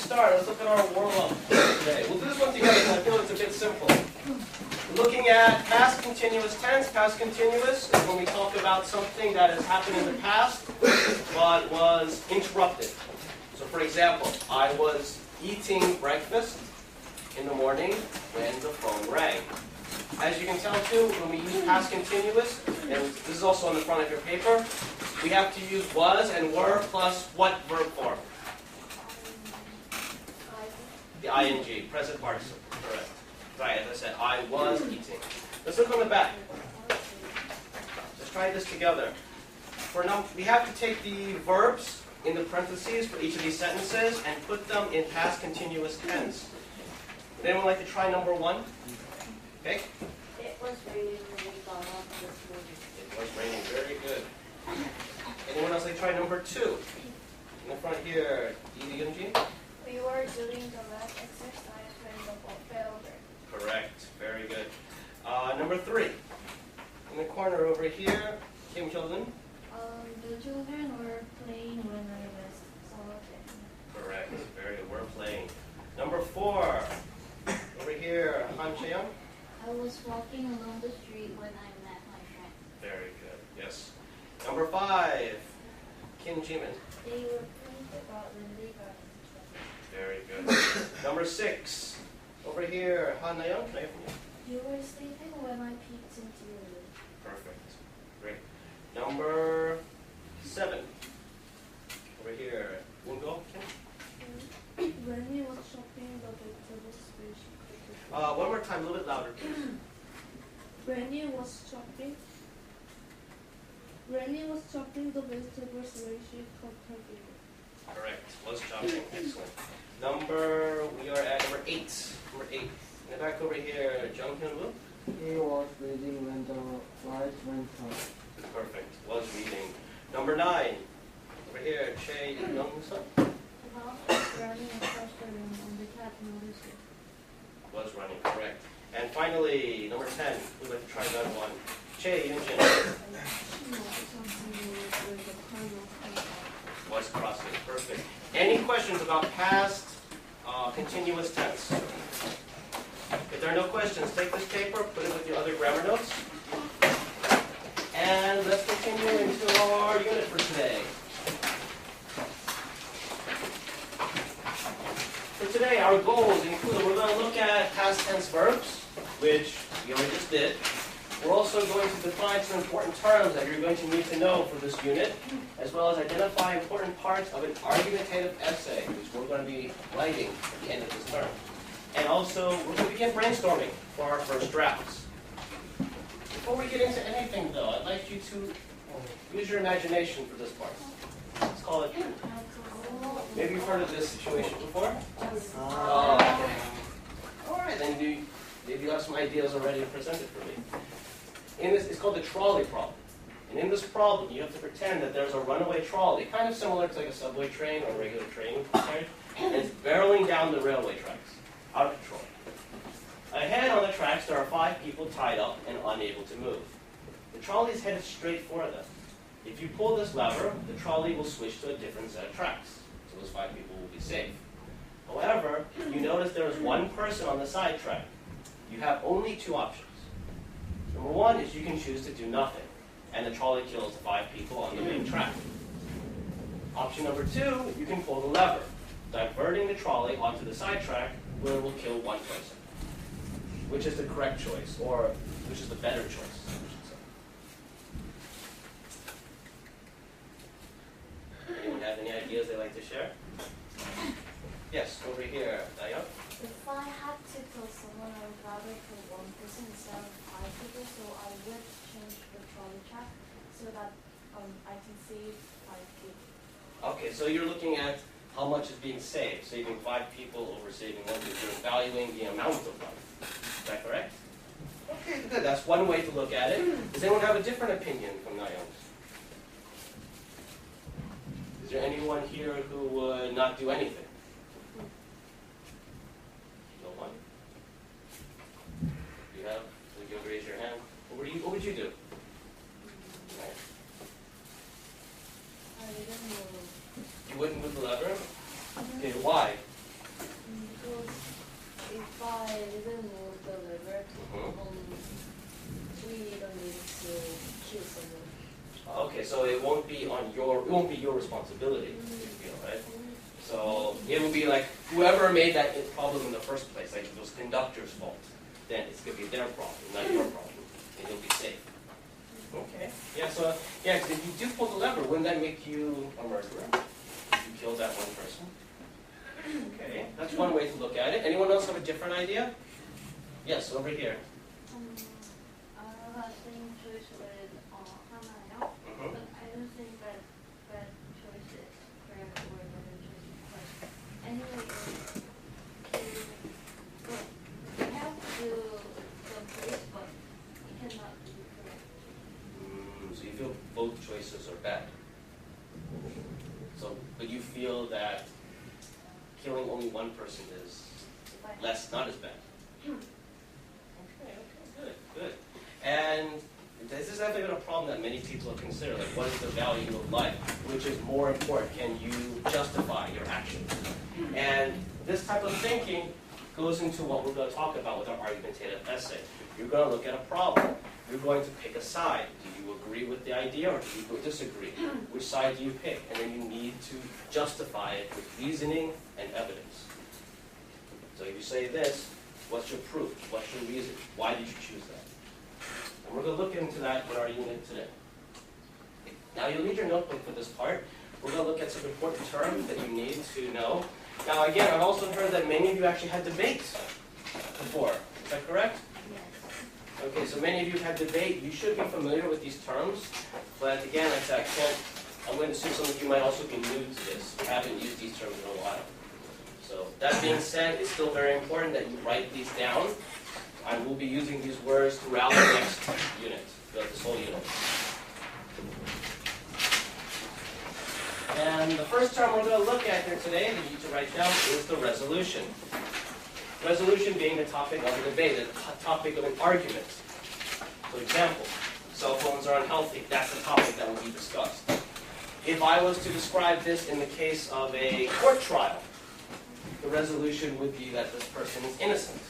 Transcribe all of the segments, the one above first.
start, let's look at our warm-up today. We'll do this one together because I feel it's a bit simple. We're looking at past continuous tense. Past continuous is when we talk about something that has happened in the past but was interrupted. So for example, I was eating breakfast in the morning when the phone rang. As you can tell too, when we use past continuous, and this is also on the front of your paper, we have to use was and were plus what verb form? The ing, present participle, correct. Right, as I said, I was eating. Let's look on the back. Let's try this together. We have to take the verbs in the parentheses for each of these sentences and put them in past continuous tense. Would anyone like to try number one? Okay. It was raining when we got up this morning. It was raining. Very good. Anyone else like to try number two? In the front here, Yunji. We were doing the math exercise when the ball fell over. Correct. Very good. Number three. In the corner over here, Kim Children. The children were playing when I was solving. Correct. Very good. We're playing. Number four. Over here, Han Cheon. I was walking along the street when I met my friend. Very good. Yes. Number five. Kim Jimin. They were playing about when they got into trouble. Very good. Number six. Over here, Han Nayeon. Can I hear from you? You were sleeping when I peeked into your room. Perfect. Great. Number seven. Over here, Woongo. When he was shopping the vegetables where she could. One more time, a little bit louder, please. When he was chopping the vegetables where she cut her finger. Correct. Was chopping. Excellent. We are at number eight. Number eight. In the back over here, Jung Hyun Woo. He was reading when the lights went off. Perfect. Was reading. Number nine. Over here, Che Young Suk. The mouse was running across the room and the cat noticed it. Was running. Correct. And finally, number 10. We'd like to try that one. Che Yoon Jin. She noticed something where the car was Was crossing. Perfect. Any questions about past continuous tense? If there are no questions, take this paper, put it with your other grammar notes, and let's continue into our unit for today. For today, our goals include, we're going to look at past tense verbs, which we already just did. We're also going to define some important terms that you're going to need to know for this unit, as well as identify important parts of an argumentative essay, which we're going to be writing at the end of this term. And also, we're going to begin brainstorming for our first drafts. Before we get into anything, though, I'd like you to use your imagination for this part. Let's call it. Maybe you've heard of this situation before? Okay. All right, then maybe you have some ideas already presented for me. It's called the trolley problem. And in this problem, you have to pretend that there's a runaway trolley, kind of similar to like a subway train or a regular train carriage, and it's barreling down the railway tracks, out of control. Ahead on the tracks, there are 5 people tied up and unable to move. The trolley is headed straight for them. If you pull this lever, the trolley will switch to a different set of tracks, so those 5 people will be safe. However, you notice there is one person on the side track. You have only 2 options. Number 1 is you can choose to do nothing, and the trolley kills the 5 people on the main track. Option number 2, you can pull the lever, diverting the trolley onto the side track where it will kill 1 person. Which is the correct choice, or which is the better choice, I should say. Anyone have any ideas they'd like to share? Yes, over here, Dayo. If I had to kill someone, I would rather kill 1 person instead of 5 people, so I would change the trolley track so that I can save 5 people. Okay, so you're looking at how much is being saved, saving 5 people over saving 1 because you're valuing the amount of life. Is that correct? Okay, good. That's one way to look at it. Does anyone have a different opinion from Nayeon's? Is there anyone here who would not do anything? No one? You have? Would you raise your hand? What would you do? Right. I didn't know. You wouldn't move the lever? Okay, why? So it won't be your responsibility, you feel, right? So it will be like whoever made that problem in the first place, like it was conductor's fault, then it's going to be their problem, not your problem, and you'll be safe. Okay. Yeah, so, yeah, 'cause if you do pull the lever, wouldn't that make you a murderer? If you killed that one person? Okay, that's one way to look at it. Anyone else have a different idea? Yes, over here. I have a same choice with Hannah, Mhm. but I don't think that bad choice is correct or better choice is correct. Anyway, you have to do the place, but it cannot be correct. So you feel both choices are bad. So, but you feel that killing only one person is not as bad. Okay, good. And this is definitely been a problem that many people have considered. Like, what is the value of life? Which is more important? Can you justify your actions? And this type of thinking goes into what we're going to talk about with our argumentative essay. You're going to look at a problem. You're going to pick a side. Do you agree with the idea or do you disagree? Which side do you pick? And then you need to justify it with reasoning and evidence. So if you say this, what's your proof? What's your reason? Why did you choose that? And we're going to look into that in our unit today. Now you'll need your notebook for this part. We're going to look at some important terms that you need to know. Now again, I've also heard that many of you actually had debates before. Is that correct? Okay, so many of you had debate. You should be familiar with these terms, but again, like I said, I'm going to assume some of you might also be new to this. You haven't used these terms in a while. So that being said, it's still very important that you write these down. I will be using these words throughout the next unit, throughout this whole unit. And the first term we're going to look at here today that you need to write down is the resolution. Resolution being the topic of a debate, the topic of an argument. For example, cell phones are unhealthy. That's the topic that will be discussed. If I was to describe this in the case of a court trial, the resolution would be that this person is innocent.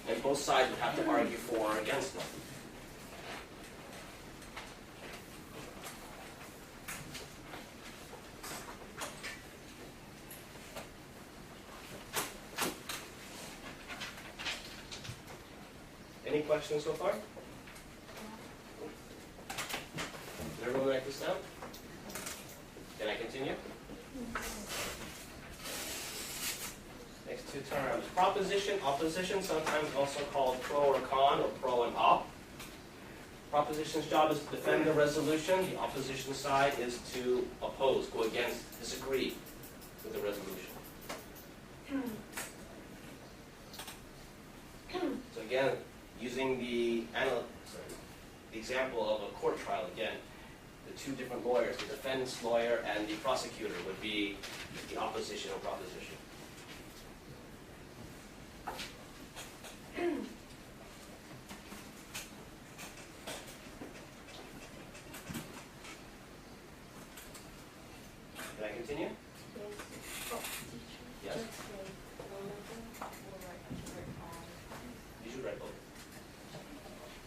And both sides would have to argue for or against them. Any questions so far? Did everyone write this down? Can I continue? Next two terms. Proposition, opposition, sometimes also called pro or con or pro and op. Proposition's job is to defend the resolution. The opposition side is to oppose, go against, disagree with the resolution. So again, using the example of a court trial again, the two different lawyers, the defendant's lawyer and the prosecutor would be the opposition or proposition. Can I continue? Yes. You should write both.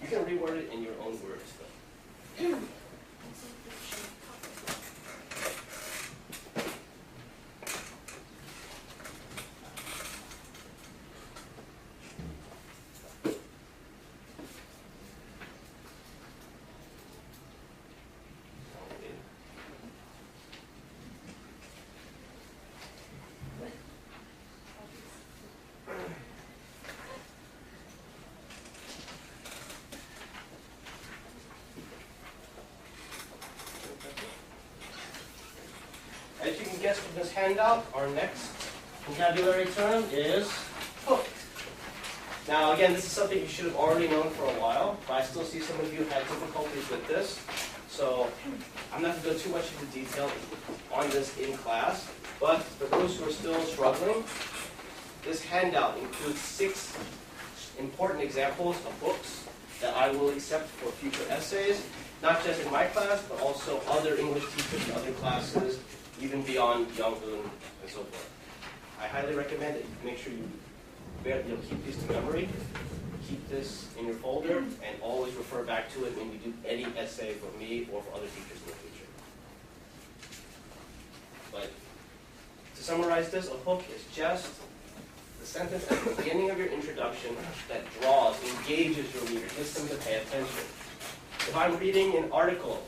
You can reword it in your own words, though. As you can guess from this handout, our next vocabulary term is hooked. Now again, this is something you should have already known for a while, but I still see some of you had difficulties with this. So I'm not going to go too much into detail on this in class, but for those who are still struggling, this handout includes 6 important examples of books that I will accept for future essays, not just in my class, but also other English teachers in other classes, even beyond Hoon and so forth. I highly recommend that you make sure you keep these to memory, keep this in your folder and always refer back to it when you do any essay for me or for other teachers in the future. But to summarize this, a hook is just the sentence at the beginning of your introduction that draws, engages your reader, gets them to pay attention. If I'm reading an article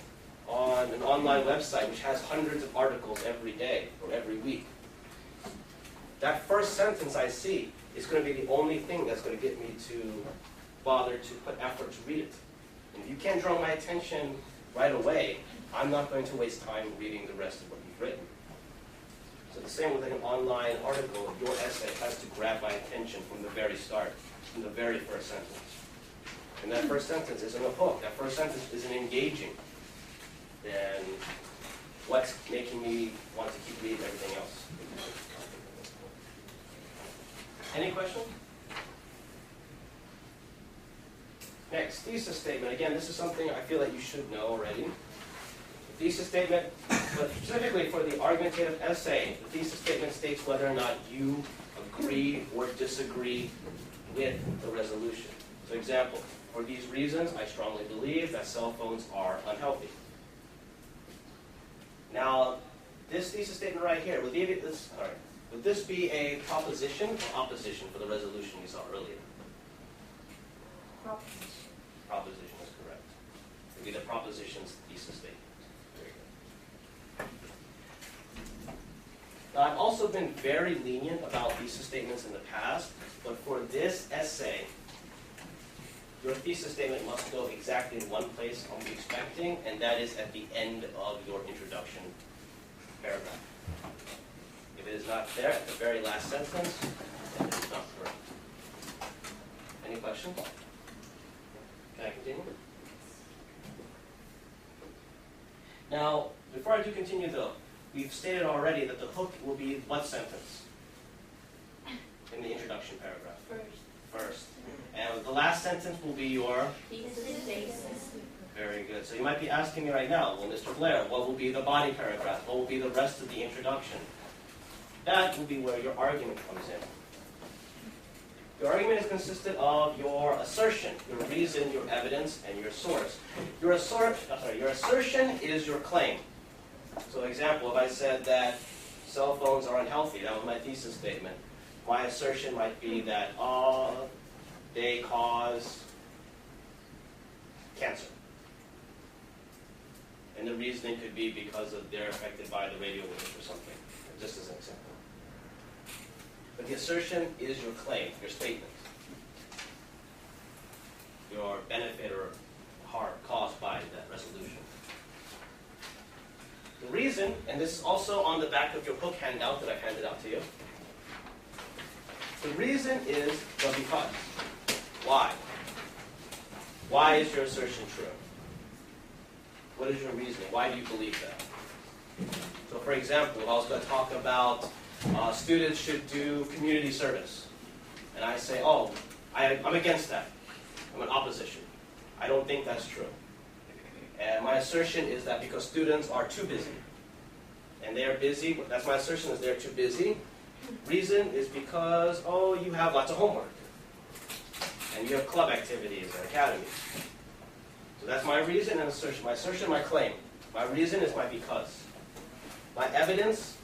on an online website which has hundreds of articles every day or every week, that first sentence I see is going to be the only thing that's going to get me to bother to put effort to read it. And if you can't draw my attention right away, I'm not going to waste time reading the rest of what you've written. So the same with an online article, your essay has to grab my attention from the very start, from the very first sentence. And that first sentence isn't a hook, that first sentence isn't engaging, then what's making me want to keep reading everything else? Any questions? Next, thesis statement. Again, this is something I feel that you should know already. The thesis statement, but specifically for the argumentative essay, the thesis statement states whether or not you agree or disagree with the resolution. So example, for these reasons, I strongly believe that cell phones are unhealthy. Now, this thesis statement right here, would this be a proposition or opposition for the resolution we saw earlier? Proposition. Proposition is correct. It would be the proposition's thesis statement. Very good. Now, I've also been very lenient about thesis statements in the past, but for this essay, your thesis statement must go exactly in one place I'll be expecting, and that is at the end of your introduction paragraph. If it is not there at the very last sentence, then it is not correct. Any questions? Can I continue? Now, before I do continue though, we've stated already that the hook will be what sentence in the introduction paragraph? First. And the last sentence will be your? Thesis. Very good. So you might be asking me right now, well, Mr. Blair, what will be the body paragraph? What will be the rest of the introduction? That will be where your argument comes in. Your argument is consisted of your assertion, your reason, your evidence, and your source. Your assertion is your claim. So example, if I said that cell phones are unhealthy, that was my thesis statement. My assertion might be that they cause cancer. And the reasoning could be because they're affected by the radio waves or something, just as an example. But the assertion is your claim, your statement. Your benefit or harm caused by that resolution. The reason, and this is also on the back of your book handout that I've handed out to you. The reason is the because. Why? Why is your assertion true? What is your reasoning? Why do you believe that? So for example, if I was going to talk about students should do community service, and I say, oh, I'm against that. I'm in opposition. I don't think that's true. And my assertion is that because students are too busy, and they are busy, that's my assertion, is they're too busy. Reason is because, oh, you have lots of homework, and you have club activities and academies. So that's my reason and assertion. My assertion, my claim. My reason is my because. My evidence,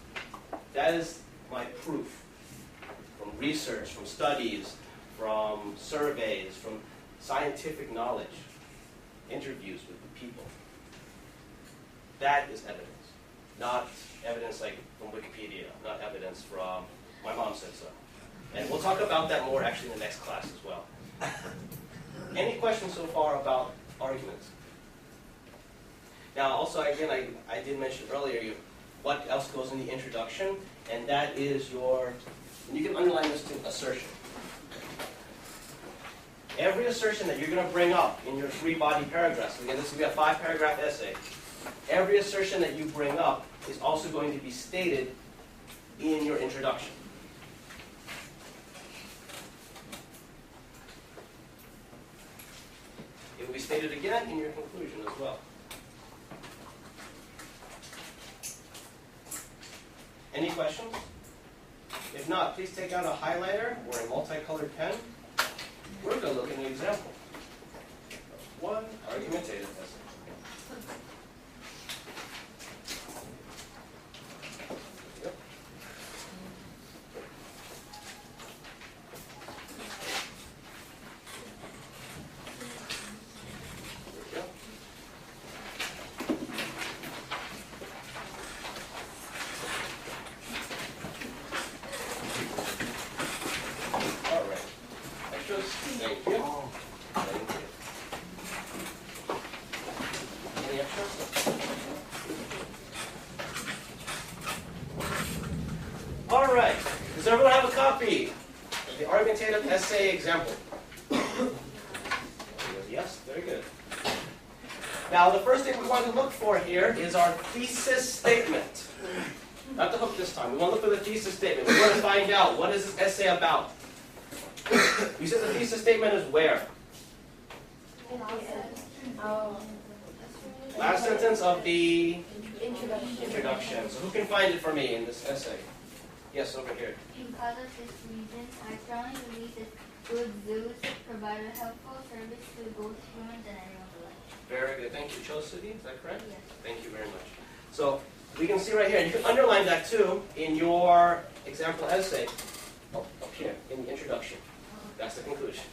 that is my proof. From research, from studies, from surveys, from scientific knowledge, interviews with the people. That is evidence. Not evidence like from Wikipedia, not evidence from my mom said so. And we'll talk about that more actually in the next class as well. Any questions so far about arguments? Now also, again, I did mention earlier what else goes in the introduction, and that is your, and you can underline this to assertion. Every assertion that you're going to bring up in your 3-body paragraphs, again, this will be a 5-paragraph essay, every assertion that you bring up is also going to be stated in your introduction. It will be stated again in your conclusion as well. Any questions? If not, please take out a highlighter or a multicolored pen we're going to look at an example. One argumentative essay. Yep. There we go. All right. Extras? Thank you. Thank you. Any extras? All right. Does everyone have a copy of the argumentative essay example? Yes, very good. Now, the first thing we want to look for here is our thesis statement. Not the hook this time. We want to look for the thesis statement. We want to find out, what is this essay about? You said the thesis statement is where? Last sentence of the introduction. So who can find it for me in this essay? Yes, over here. Because of this reason, I strongly believe that good zoos provide a helpful service to both humans and animals alike. Very good. Thank you. Chosity, is that correct? Yes. Thank you very much. So we can see right here, and you can underline that too in your example essay. Up here in the introduction. That's the conclusion.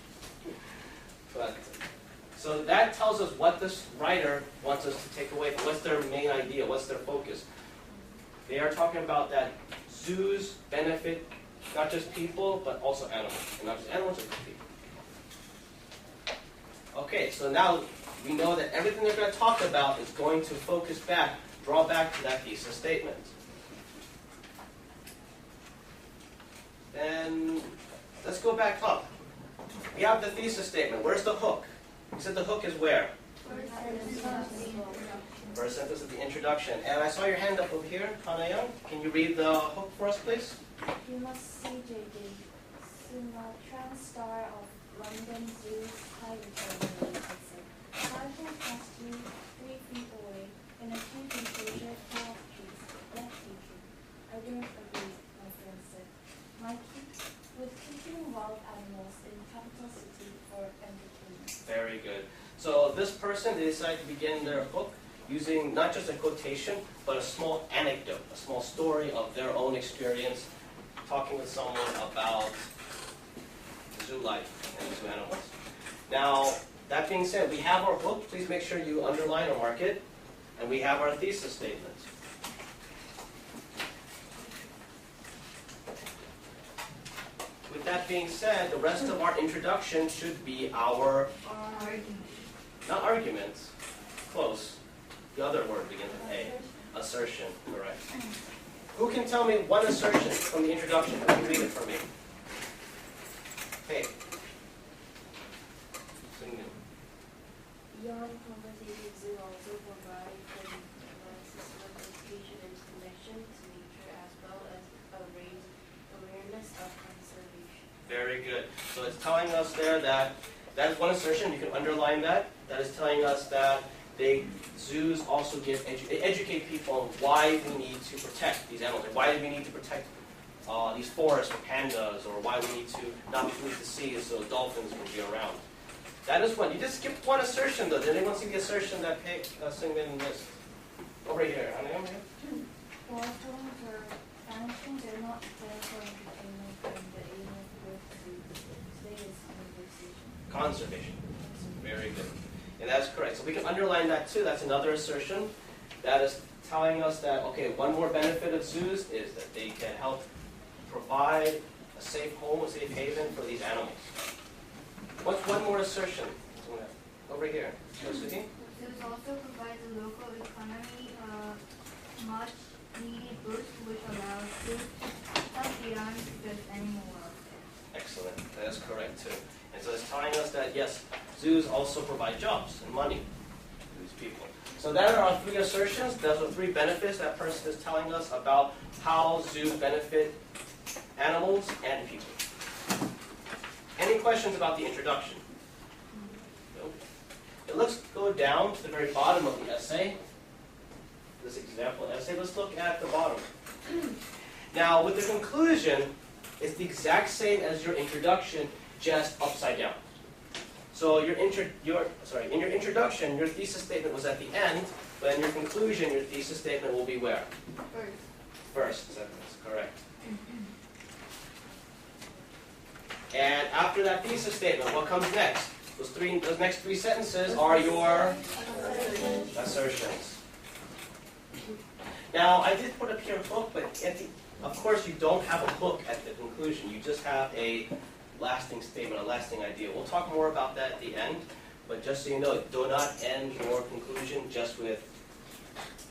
So that tells us what this writer wants us to take away. What's their main idea? What's their focus? They are talking about that zoos benefit not just people, but also animals. And not just animals, but people. Okay, so now we know that everything they're going to talk about is going to focus back, draw back to that thesis statement. Then let's go back up. We have the thesis statement. Where's the hook? You said the hook is where? First sentence of the introduction. And I saw your hand up over here, Kanayan. Can you read the hook for us, please? You must see JD, Sumatran star of London Zoo's high return exit. Sergeant passed you 3 feet away in a huge enclosure full of trees. Let you keep. I don't agree, my friend said. With keeping wild animals in capital city for entertainment. Very good. So this person, they decided to begin their book using not just a quotation, but a small anecdote, a small story of their own experience, talking with someone about zoo life and zoo animals. Now, that being said, we have our book. Please make sure you underline or mark it. And we have our thesis statement. With that being said, the rest of our introduction should be our not arguments, close. The other word begins with A. Assertion, correct. Who can tell me one assertion from the introduction? Who can read it for me? Hey. Sing it. Beyond conversative zoo also provide system of education and connection to nature as well as awareness of conservation. Very good. So it's telling us there that is one assertion. You can underline that. That is telling us that zoos also educate people on why we need to protect these animals, or why do we need to protect these forests for pandas, or why we need to not be polluted the seas so dolphins will be around. That is one. You just skipped one assertion though. Did anyone see the assertion that Singman missed? Over here. Anyone here? While films or animations are not there for entertainment and the aim of both zoos, today is conversation. Conservation. Very good. And that's correct. So we can underline that too. That's another assertion. That is telling us that, okay, one more benefit of zoos is that they can help provide a safe home, a safe haven for these animals. What's one more assertion? Over here. Zoos also provide the local economy much needed boost, which allows zoos to help beyond just animal welfare. Excellent. That is correct too. And so it's telling us that, yes, zoos also provide jobs and money to these people. So that are our 3 assertions. Those are 3 benefits that person is telling us about how zoos benefit animals and people. Any questions about the introduction? No? And let's go down to the very bottom of the essay. This example essay. Let's look at the bottom. Now, with the conclusion, it's the exact same as your introduction, just upside down. So in your introduction, your thesis statement was at the end, but in your conclusion, your thesis statement will be where? First sentence, correct. And after that thesis statement, what comes next? Those next three sentences are your assertions. Now, I did put up here a hook, but of course you don't have a hook at the conclusion. You just have a lasting statement, a lasting idea. We'll talk more about that at the end, but just so you know, do not end your conclusion just with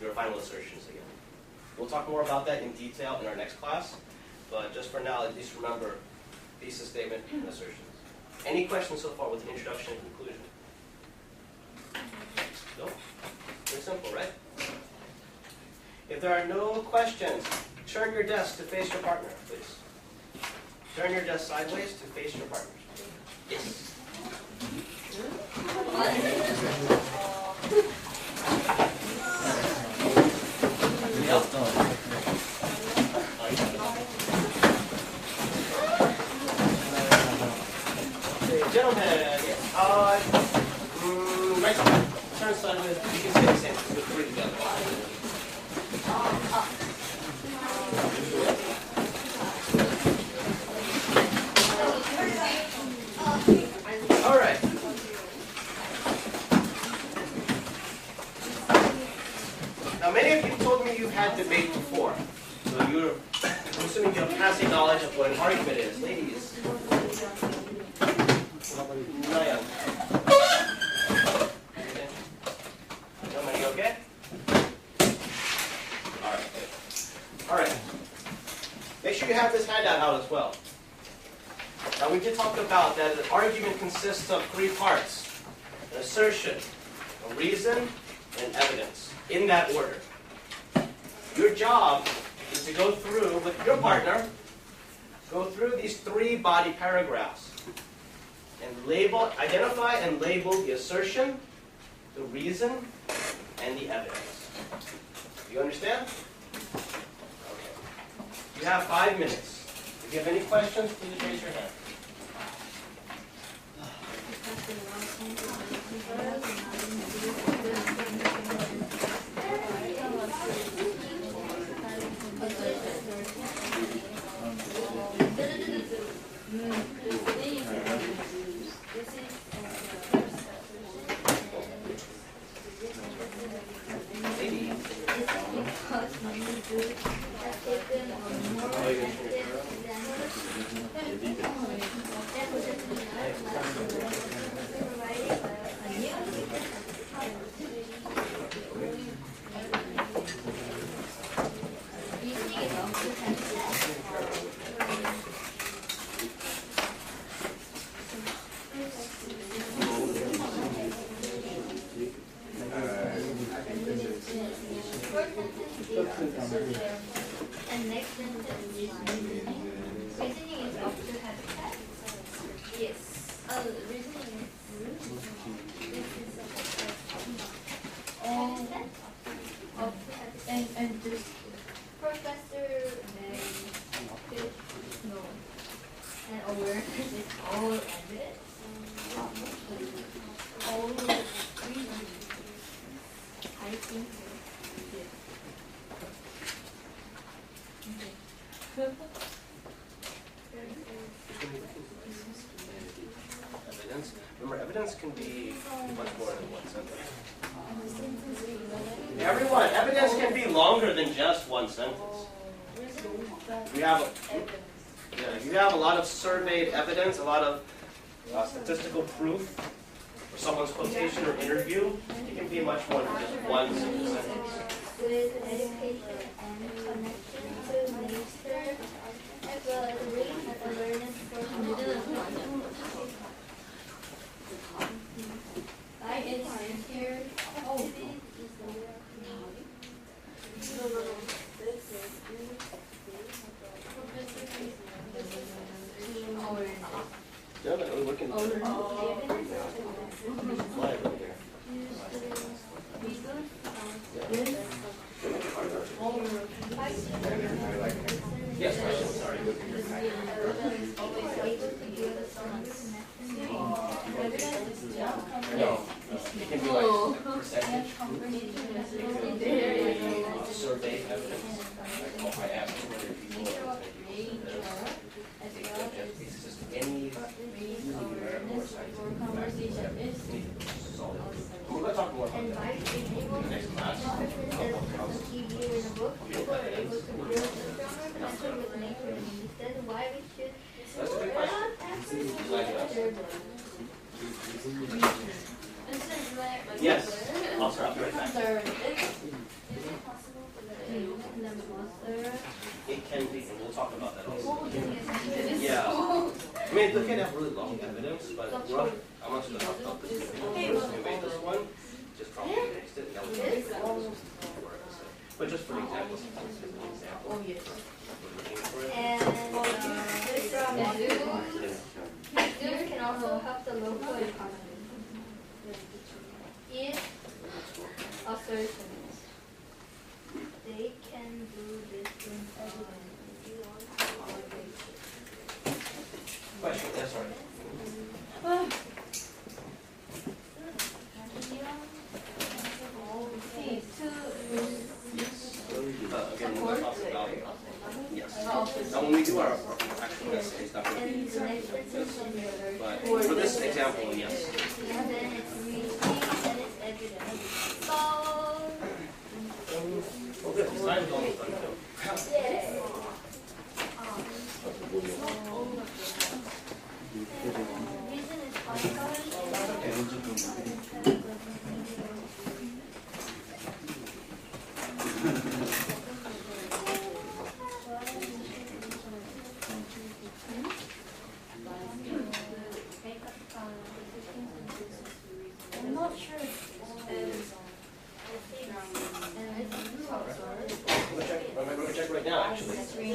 your final assertions again. We'll talk more about that in detail in our next class, but just for now, at least remember thesis statement and assertions. Any questions so far with the introduction and conclusion? No? Very simple, right? If there are no questions, turn your desk to face your partner, please. Turn your desk sideways to face your partner. Yes. Gentlemen, yes. Right side. Turn sideways. You can say the same. Put three together. All right. Now, many of you told me you've had debate before. So I'm assuming you have passing knowledge of what an argument is. Ladies. Nobody okay? All right. Make sure you have this handout out as well. Now we did talk about that an argument consists of three parts: an assertion, a reason, and evidence. In that order. Your job is to go through with your partner, go through these three body paragraphs. And identify and label the assertion, the reason, and the evidence. You understand? Okay. You have 5 minutes. If you have any questions, please raise your hand. And next sentence is reasoning. Reasoning is up to habitat. Yes. Reasoning is and this Professor no. And awareness is all evidence. All reasoning. I think yes. Evidence. Remember, evidence can be much more than one sentence. Everyone, evidence can be longer than just one sentence. You have a lot of surveyed evidence, a lot of statistical proof for someone's quotation or interview. It can be much more than just one simple sentence. With education and connection to nature, as well as race and awareness for I is here. Oh. Yeah, but we're looking at the slide right here. Yes, sorry. Survey evidence. I asked 200 people. Just any numerical or scientific evidence. We're going to talk more about that in the next class. That's a good question. Yes, I'll start right back. It can be, and we'll talk about that also. Yeah. I mean, they can have really long evidence, but I'm not going to talk about this. We made this one, just copy and paste it, and that was the example. But just for example, this is an example. And zoos can also help the local economy. If assertions, they can do this in evidence. Question, yes, sorry. Again, we'll talk about it. Yes. Now, when we do our actual essay, it's not going to be exactly like this. But for this example, yes. And then it's reading and it's evidence. So, Oh, good. This time's almost done, too. reason is ongoing. I'm not sure if I'm going to check right now, actually.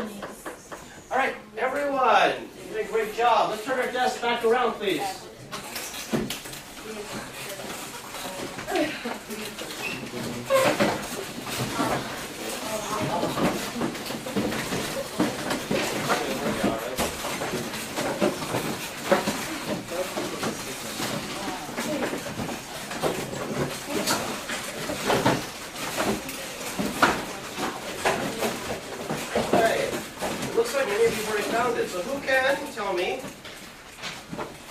All right, everyone, you did a great job. Let's turn our desks back around, please. So who can tell me,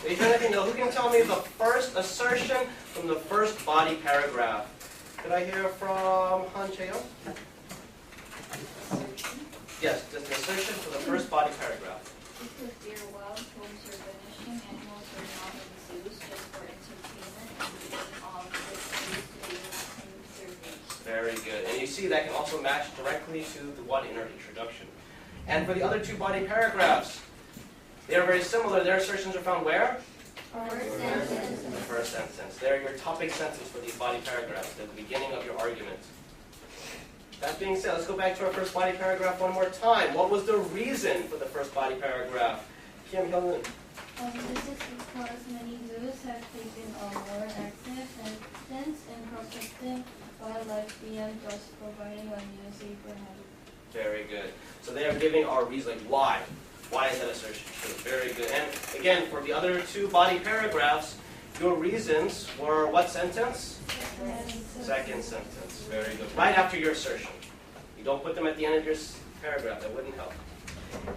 if anything, who can tell me the first assertion from the first body paragraph? Could I hear from Han Cheo? Yes, just the assertion for the first body paragraph. because deer wild homes are vanishing, animals are not in zoos just for entertainment, and because of this needs to be conservation. Very good. And you see that can also match directly to the one in our introduction. And for the other two body paragraphs, they are very similar. Their assertions are found where? In the first sentence. They're your topic sentence for these body paragraphs, at the beginning of your argument. That being said, let's go back to our first body paragraph one more time. What was the reason for the first body paragraph? Kim Hyun-un. This is because many zoos have taken a more active stance in protecting wildlife beyond just providing a new safer habitat. Very good. So they are giving our reason, like why. Why is that assertion true? Very good. And again, for the other two body paragraphs, your reasons were what sentence? Second sentence. Very good. Right after your assertion. You don't put them at the end of your paragraph. That wouldn't help.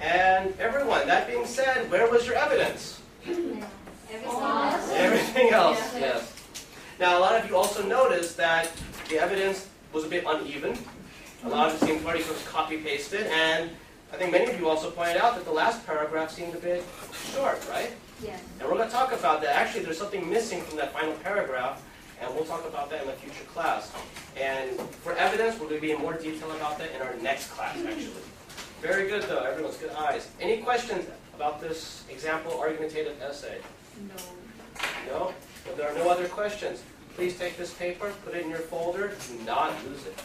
And everyone, that being said, where was your evidence? Everything else. Yes. Now, a lot of you also noticed that the evidence was a bit uneven. A lot of it seemed pretty sort of copy-pasted, and I think many of you also pointed out that the last paragraph seemed a bit short, right? Yes. And we're going to talk about that. Actually, there's something missing from that final paragraph, and we'll talk about that in a future class. And for evidence, we're going to be in more detail about that in our next class, actually. Very good, though. Everyone's good eyes. Any questions about this example argumentative essay? No. No? If there are no other questions, please take this paper, put it in your folder. Do not lose it.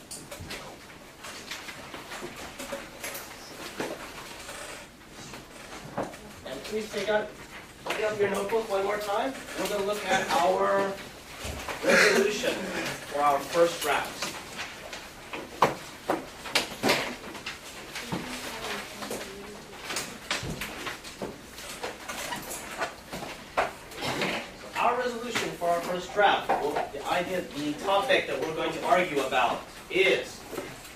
And please take out your notebook one more time. We're going to look at our resolution for our first draft. Our resolution for our first draft, the the topic that we're going to argue about is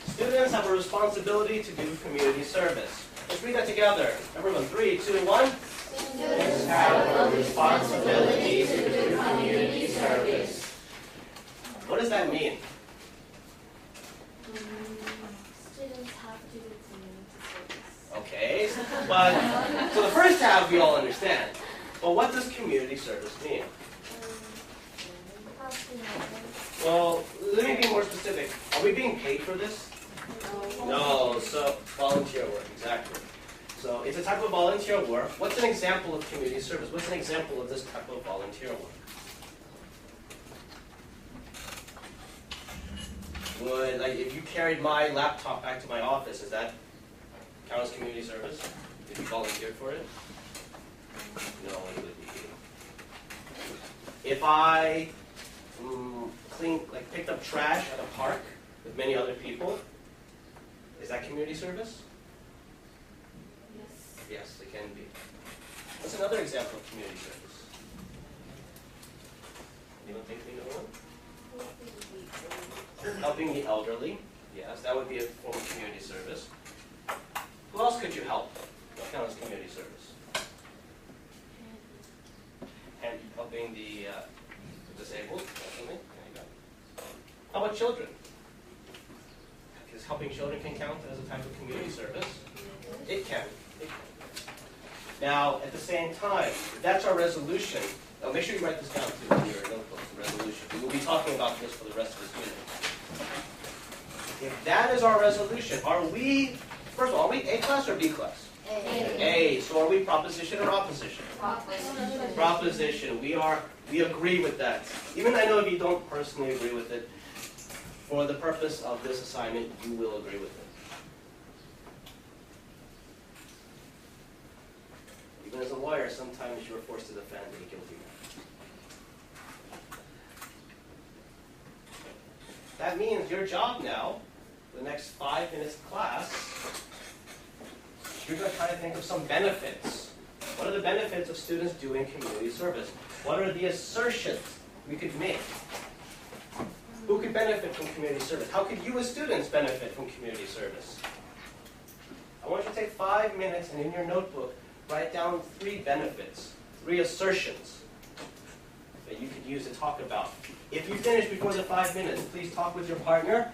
students have a responsibility to do community service. Let's read that together. Everyone, 3, 2, 1. Students have a responsibility to do community service. What does that mean? Students have to do community service. Okay, but so the first half we all understand. But what does community service mean? Helping others. Well, let me be more specific. Are we being paid for this? No, so volunteer work, exactly. So it's a type of volunteer work. What's an example of community service? What's an example of this type of volunteer work? Would, like, if you carried my laptop back to my office, does that count as community service? If you volunteered for it? No, it would be. If I picked up trash at a park with many other people, is that community service? Yes. Yes, it can be. What's another example of community service? Anyone think we know one? Helping the elderly. Yes, that would be a form of community service. Who else could you help? What counts as community service? And helping the disabled, definitely. There you go. How about children? Because helping children can count as a type of community service. It can. It can. Now, at the same time, if that's our resolution. Now, make sure you write this down too in your notebook, the resolution. We will be talking about this for the rest of this unit. If that is our resolution, are we, first of all, are we A class or B class? A. So are we proposition or opposition? Proposition. Proposition. We agree with that. Even I know if you don't personally agree with it, for the purpose of this assignment, you will agree with it. Even as a lawyer, sometimes you're forced to defend a guilty man. That means your job now, for the next 5 minutes of class, you're going to try to think of some benefits. What are the benefits of students doing community service? What are the assertions we could make? Who could benefit from community service? How could you as students benefit from community service? I want you to take 5 minutes and in your notebook, write down 3 benefits, 3 assertions that you could use to talk about. If you finish before the 5 minutes, please talk with your partner.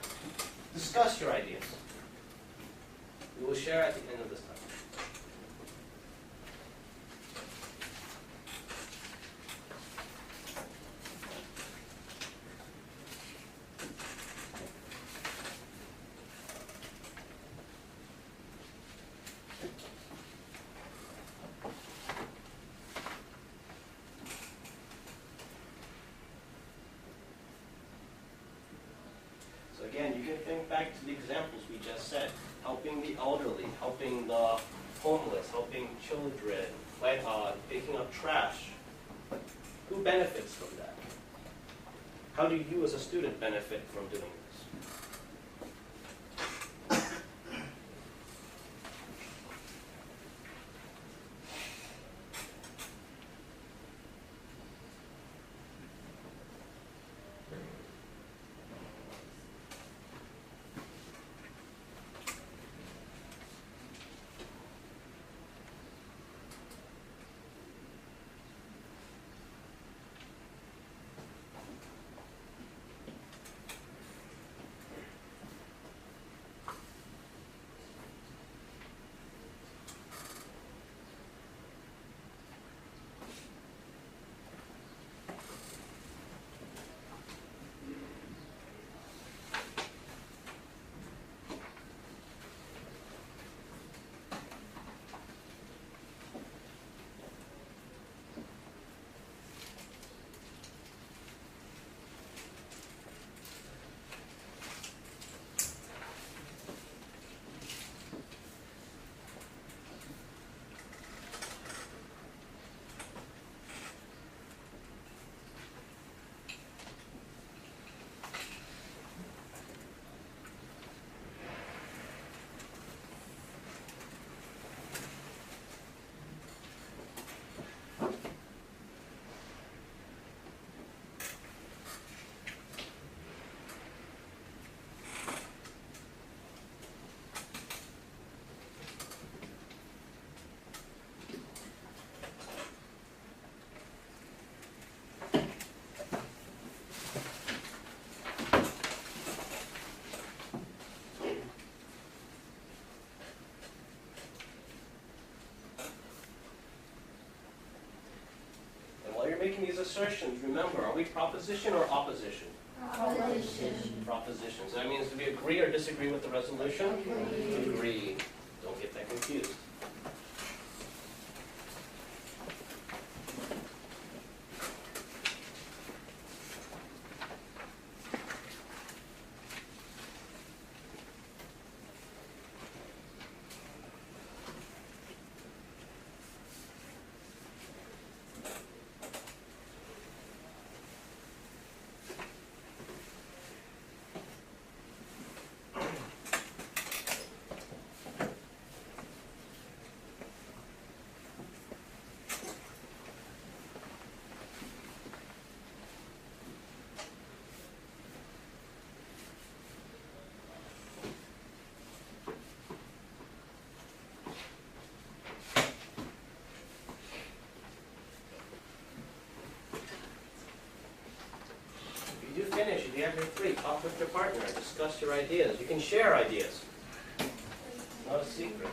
Discuss your ideas. We will share at the end of this time. Again, you can think back to the examples we just said. Helping the elderly, helping the homeless, helping children, picking up trash. Who benefits from that? How do you as a student benefit from doing this? assertions, remember, are we proposition or opposition? Proposition. Proposition. So that means do we agree or disagree with the resolution? Agree. Don't get that confused. If you do finish, if you have your three, talk with your partner, discuss your ideas. You can share ideas. Not a secret.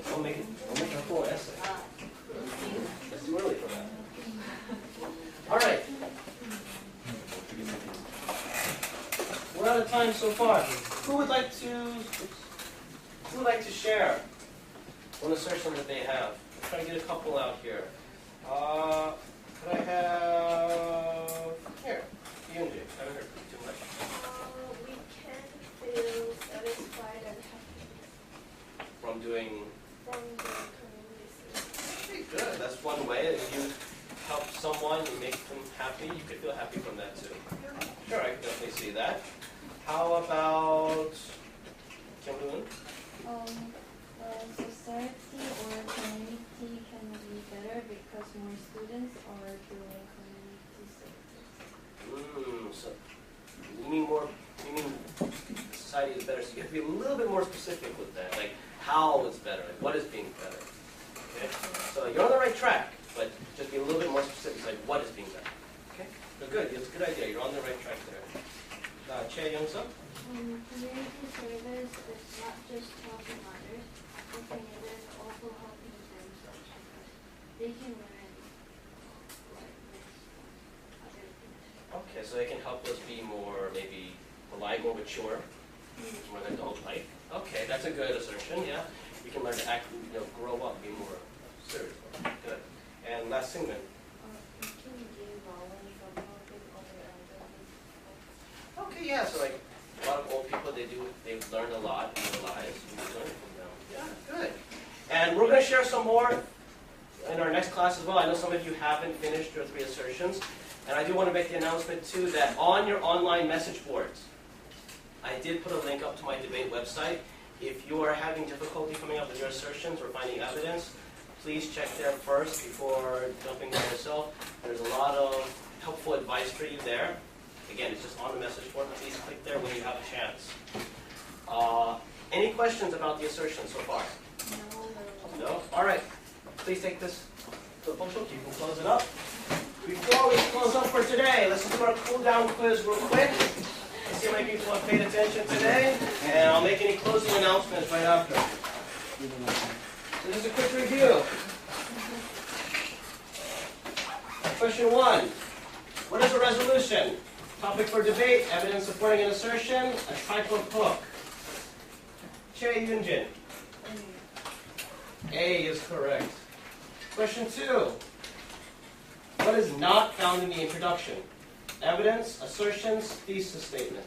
Don't make a full essay. It's too early for that. All right. We're out of time so far. Who would like to share one assertion that they have? I'm trying to get a couple out here. Could I have here? Yoonji. I haven't heard too much. We can feel satisfied and happy From doing. from the community service. Okay, good. That's one way. If you help someone, you make them happy, you could feel happy from that too. Sure, I can definitely see that. How about Kim Hoon? The society or community can be better because more students are doing community service. So you mean society is better, so you have to be a little bit more specific with that, like how is better, like what is being better. Okay? So you're on the right track, but just be a little bit more specific, like what is being better. Okay? So good, it's a good idea, you're on the right track there. Che Young-suk? Community service is not just helping others, but it is also helping themselves because they can learn like this other things. Okay, so they can help us be more, maybe polite, more mature, more adult-like. Okay, that's a good assertion, yeah. We can learn to act, grow up, be more serious. Good. And last segment. You can give knowledge from helping other elderly. Okay, yeah, so like a lot of old people, they've learned a lot in their lives. We learn from them. Yeah, good. And we're going to share some more in our next class as well. I know some of you haven't finished your 3 assertions. And I do want to make the announcement too that on your online message boards, I did put a link up to my debate website. If you are having difficulty coming up with your assertions or finding evidence, please check there first before jumping by yourself. There's a lot of helpful advice for you there. Again, it's just on the message board. Please click there when you have a chance. Any questions about the assertion so far? No? All right. Please take this to the bookshelf. You can close it up. Before we close up for today, let's do our cool-down quiz real quick. Let's see how many people have paid attention today. And I'll make any closing announcements right after. So just a quick review. Question 1. What is a resolution? Topic for debate, evidence supporting an assertion, a type of hook. Che Yoonjin. A is correct. Question 2. What is not found in the introduction? Evidence, assertions, thesis statement.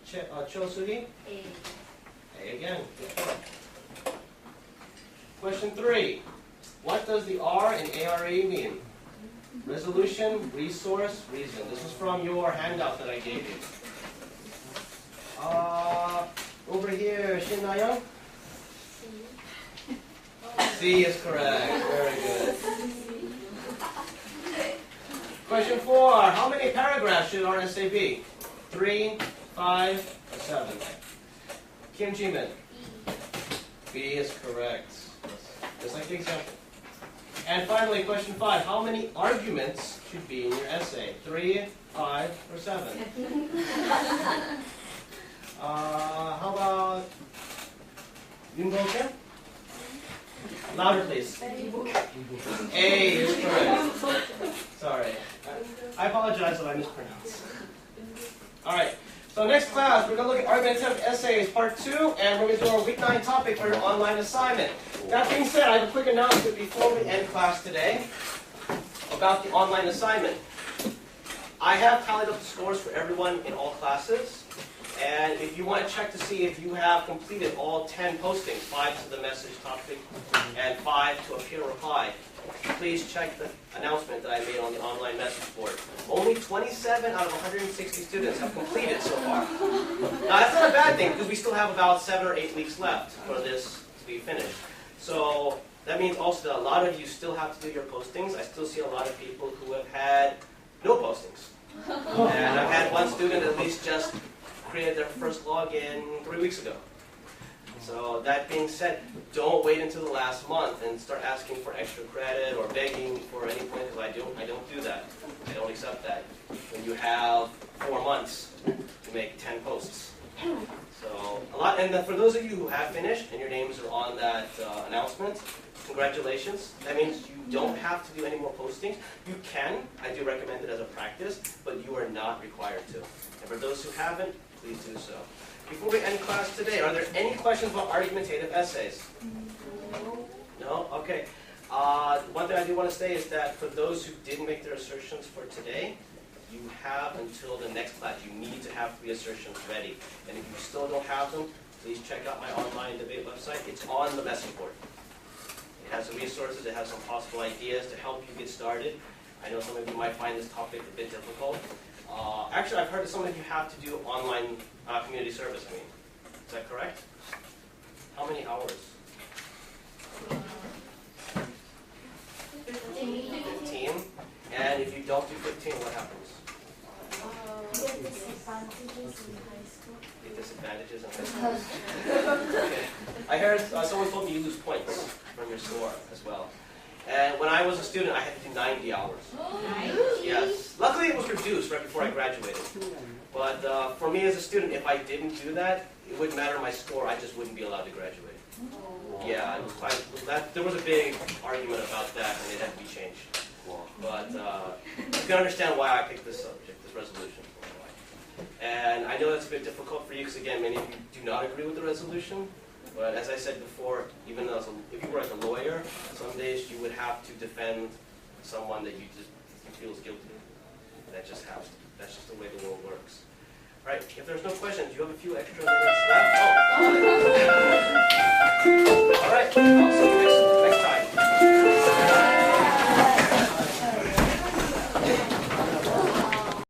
Cho Soo-hee? A again. Good job. Question 3. What does the R in ARE mean? Resolution, resource, reason. This was from your handout that I gave you. Over here, Shin Na-young? C is correct. Very good. Question 4. How many paragraphs should our essay be? 3, 5, or 7? Kim Ji-min? B is correct. Just like the example. And finally, question 5. How many arguments should be in your essay? 3, 5, or 7? How about Yoon Go-kim? Louder, please. A is correct. Sorry. I apologize if I mispronounced. All right. So next class, we're going to look at Argumentative Essays Part 2, and we're going to do our Week 9 topic for your online assignment. That being said, I have a quick announcement before we end class today about the online assignment. I have tallied up the scores for everyone in all classes. And if you want to check to see if you have completed all 10 postings, 5 to the message topic and 5 to a peer reply, please check the announcement that I made on the online message board. Only 27 out of 160 students have completed so far. Now that's not a bad thing because we still have about 7 or 8 weeks left for this to be finished. So that means also that a lot of you still have to do your postings. I still see a lot of people who have had no postings. And I've had one student at least just created their first login 3 weeks ago. So that being said, don't wait until the last month and start asking for extra credit or begging for any point, because I don't do that. I don't accept that. When you have 4 months to make 10 posts. So a lot, and for those of you who have finished and your names are on that announcement, congratulations. That means you don't have to do any more postings. You can, I do recommend it as a practice, but you are not required to. And for those who haven't, please do so. Before we end class today, are there any questions about argumentative essays? No? Okay. One thing I do want to say is that for those who didn't make their assertions for today, you have until the next class. You need to have 3 assertions ready. And if you still don't have them, please check out my online debate website. It's on the message board. It has some resources. It has some possible ideas to help you get started. I know some of you might find this topic a bit difficult. Actually, I've heard that some of you have to do online community service, Is that correct? How many hours? 15. And if you don't do 15, what happens? Disadvantages in high school. The disadvantages in high school. Okay. I heard someone told me you lose points from your score as well. And when I was a student, I had to do 90 hours. Yes. Luckily, it was reduced right before I graduated. But for me as a student, if I didn't do that, it wouldn't matter my score. I just wouldn't be allowed to graduate. Yeah, it was there was a big argument about that, and it had to be changed. But you can understand why I picked this subject, this resolution. And I know that's a bit difficult for you because, again, many of you do not agree with the resolution. But as I said before, even though if you were like a lawyer, some days you would have to defend someone that you feel is guilty. That's just the way the world works. All right, if there's no questions, you have a few extra minutes left. Oh. All right, awesome.